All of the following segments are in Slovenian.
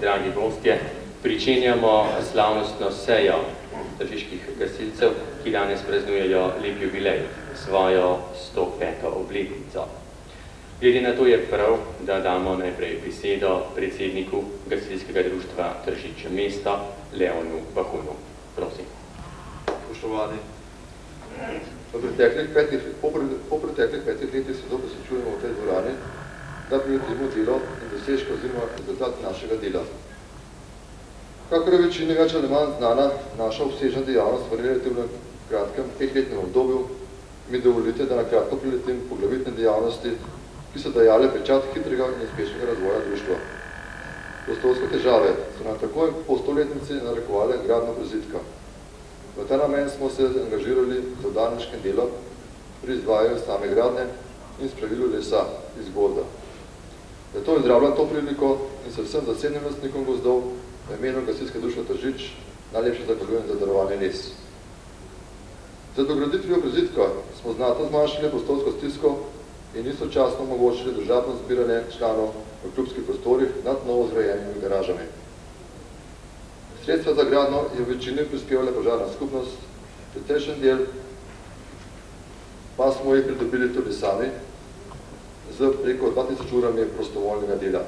dragi gostje, pričenjamo slavnostno sejo tržiških gasilcev, ki danes praznujejo lep jubilej, svojo 105. obletnico. Glede na to je prav, da damo najprej besedo predsedniku gasilskega društva Tržič mesto, Leonu Bahunu. Prosim. Spoštovani, po preteklih 5 letih se dobro srečujemo v tej dvorani, da prijetimo delo in dosežke oziroma rezultat našega dela. Kakor je večini več ali manj znana, naša obsežna dejavnost v relativno kratkem 5-letnem obdobju, mi dovolite, da na kratko priletim poglavitne dejavnosti, ki so dajale pečat hitrega in uspešnega razvoja društva. Prostorske težave so nam takoj po 100-letnici narekovale gradno prizidka. V ta namen smo se angažirali z vdarniškim delom pri izvajanju same gradnje in spravilu lesa iz gozda. Zato izrabljam to priliko in se vsem zasebnim lastnikom gozdov v imenu gasilskega društva Tržič najlepše zahvaljujem za darovani les. Za dograditvijo prizidka smo znatno zmanjšali prostorsko stisko in istočasno omogočili državno zbiranje članov v klubskih prostorih nad novo zgrajenimi garažami. Sredstva za gradnjo je v večini prispevala požarna skupnost, precejšen del pa smo jih pridobili tudi sami z preko 2000 urami prostovoljnega dela.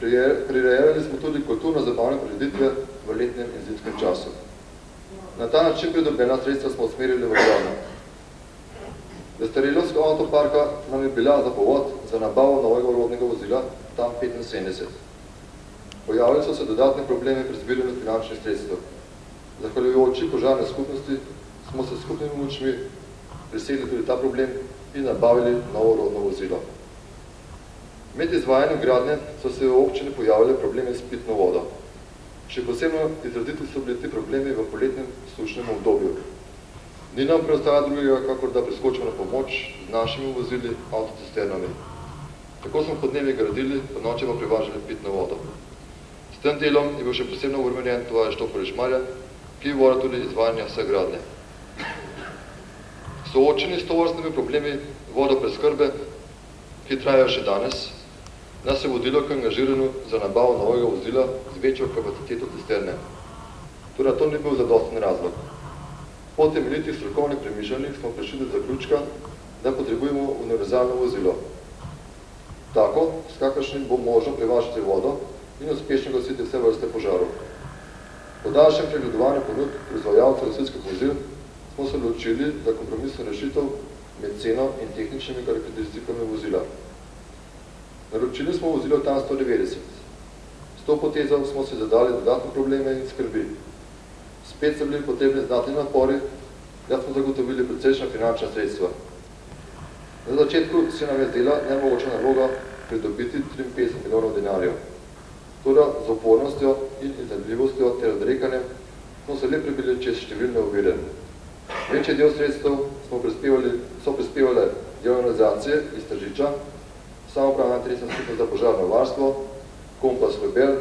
Prirejali smo tudi kulturno-zabavne prireditve v letnem in zimskem času. Na ta način pridobljena sredstva smo usmerili v gradnjo. Zestarelost avtoparka nam je bila za povod za nabavo novega rodnega vozila tam 75. Pojavili so se dodatne probleme pri zbiranju finančnih sredstev. Zahvaljujoči požarne skupnosti smo se skupnimi močmi presegli tudi ta problem in nabavili novo rodno vozilo. Med izvajanjem gradnje so se v občini pojavili problemi s pitno vodo. Še posebno izraziti so bili ti problemi v poletnem sušnem obdobju. Ni nam preostala drugega, kakor da preskočimo na pomoč z našimi vozili avtocisternami. Tako smo podnevi gradili, po noči pa privažali pitno vodo. S tem delom je bil še posebno uvrmenjen tovariš Toporič Marjan, ki vodi tudi izvajanja vse gradnje. Soočeni s tovrstnimi problemi vodopreskrbe, ki trajajo še danes, nas je vodilo k angažiranju za nabavo novega vozila z večjo kapaciteto cisterne. Torej, to ni bil zadosten razlog. Po temeljitih strokovnih premišljanjih smo prišli do zaključka, da potrebujemo univerzalno vozilo. Tako, s kakršnim bo možno prevažati vodo in uspešno gasiti vse vrste požarov. Po daljšem pregledovanju ponudb proizvajalcev gasilskih vozil smo se odločili za kompromisno rešitev med ceno in tehničnimi karakteristikami vozila. Naročili smo vozilo TAN 190. S to potezo smo si zadali dodatne probleme in skrbi. Spet so bili potrebni znatni napori, da smo zagotovili precejšnja finančna sredstva. Na začetku se nam je zdela nemogoča naloga pridobiti 53 milijonov denarjev. Toda z upornostjo in iznajdljivostjo ter odrekanjem smo se le prebili čez številne ovire. Večji del sredstev so prispevale organizacije iz Tržiča, samoupravna interesna skupnost za požarno varstvo, Kompas Rebel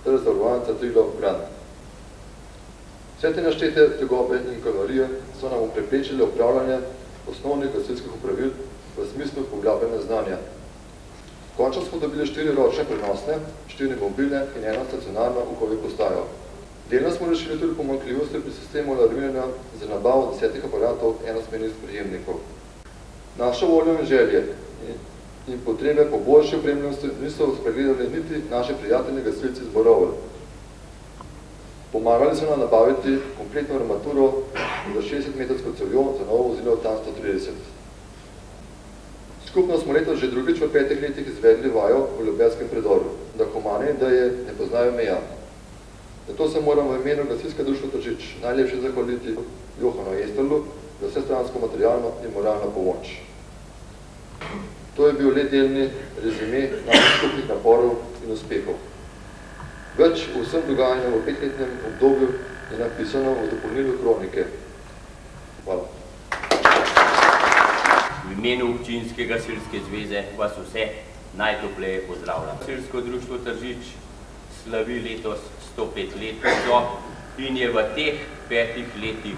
ter zavarovalnica Triglav Kranj. Vse te naštete tegobe in kalorije so nam preprečile upravljanje osnovnih gasilskih opravil v smislu poglabljanja znanja. Končno smo dobili 4 ročne prenosne, 4 mobilne in 1 stacionarno UKV postajo. Delno smo rešili tudi pomanjkljivosti pri sistemu alarmiranja za nabavo 10 aparatov enosmernih sprejemnikov. Našo voljo in želje in potrebe po boljši opremljenosti niso spregledali niti naši prijatelji gasilci z Borovelj. Pomagali so nam nabaviti kompletno armaturo za 60-metrsko cevjo za novo vozilo TAN 130. Skupno smo letos že drugič v 5 letih izvedli vajo v Ljubelskem predoru, da humane ideje ne poznajo meja. Zato se moramo v imenu gasilskega društva Tržič najlepše zahvaliti Johanu Esterlu za vsestransko materialno in moralno pomoč. To je bil le delni rezime naših skupnih naporov in uspehov. Več o vsem dogajanju v 5-letnem obdobju je napisano v dopolnilu kronike. Hvala. V imenu Občinske gasilske zveze vas vse najtopleje pozdravljam. Gasilsko društvo Tržič slavi letos 105 letnico in je v teh 5 letih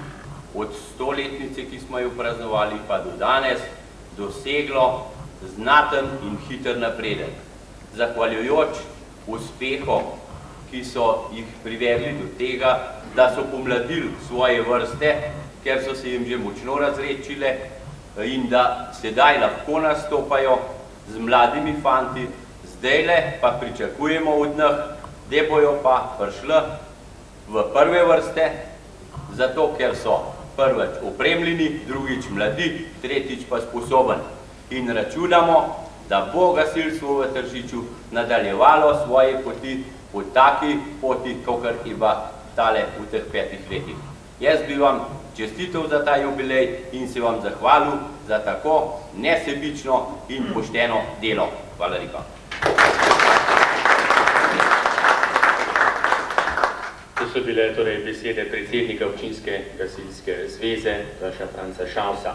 od 100-letnice, ki smo jo praznovali, pa do danes doseglo znaten in hiter napredek. Zahvaljujoč uspehom, ki so jih privedli do tega, da so pomladili svoje vrste, ker so se jim že močno razredčile in da sedaj lahko nastopajo z mladimi fanti, zdajle pa pričakujemo od njih, da bojo pa prišli v prve vrste, zato ker so prvič opremljeni, drugič mladi, tretjič pa sposoben. In računamo, da bo gasilstvo v Tržiču nadaljevalo svoje poti po taki poti, kakor ima tale v teh 5 letih. Jaz bi vam čestitev za ta jubilej in se vam zahvalil za tako nesebično in pošteno delo. Hvala lepa. To so bile torej besede predsednika Občinske gasilske zveze, Toša Franca Šausa.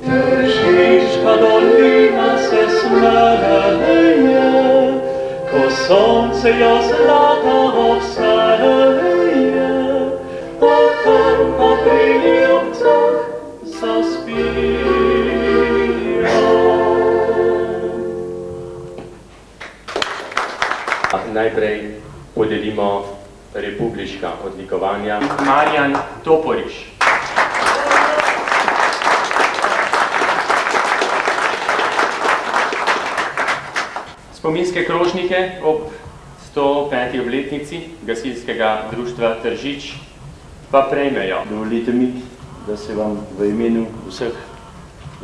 Tržiška dolina se smeje, ko sonce jo zlata obseje, potem pa pri ljubcah zaspijo. Najprej podelimo republiška odlikovanja. Marjan Toporiš. Spominske krožnike ob 105. obletnici gasilskega društva Tržič pa prejmejo. Dovolite mi, da se vam v imenu vseh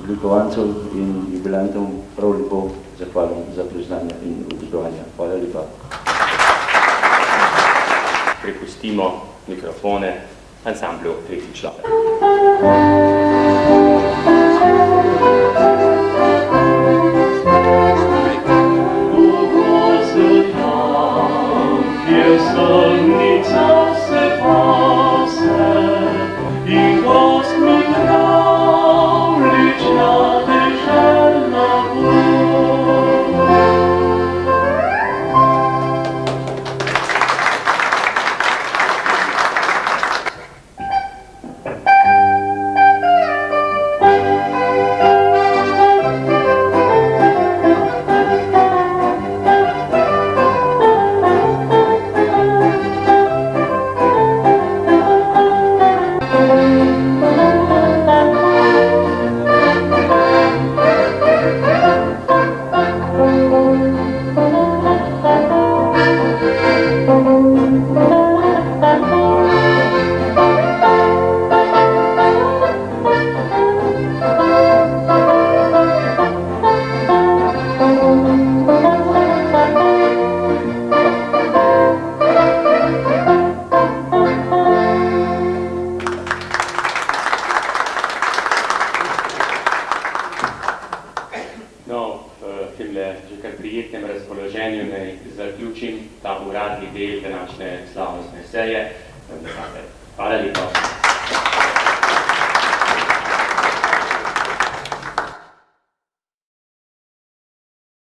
odlikovancev in jubilantov prav lepo zahvalim za priznanje in odlikovanja. Hvala lepa. Prepustimo mikrofone ansamblu Tretji človek. Zaključim ta uradni del današnje slavnostne seje. Hvala lepa.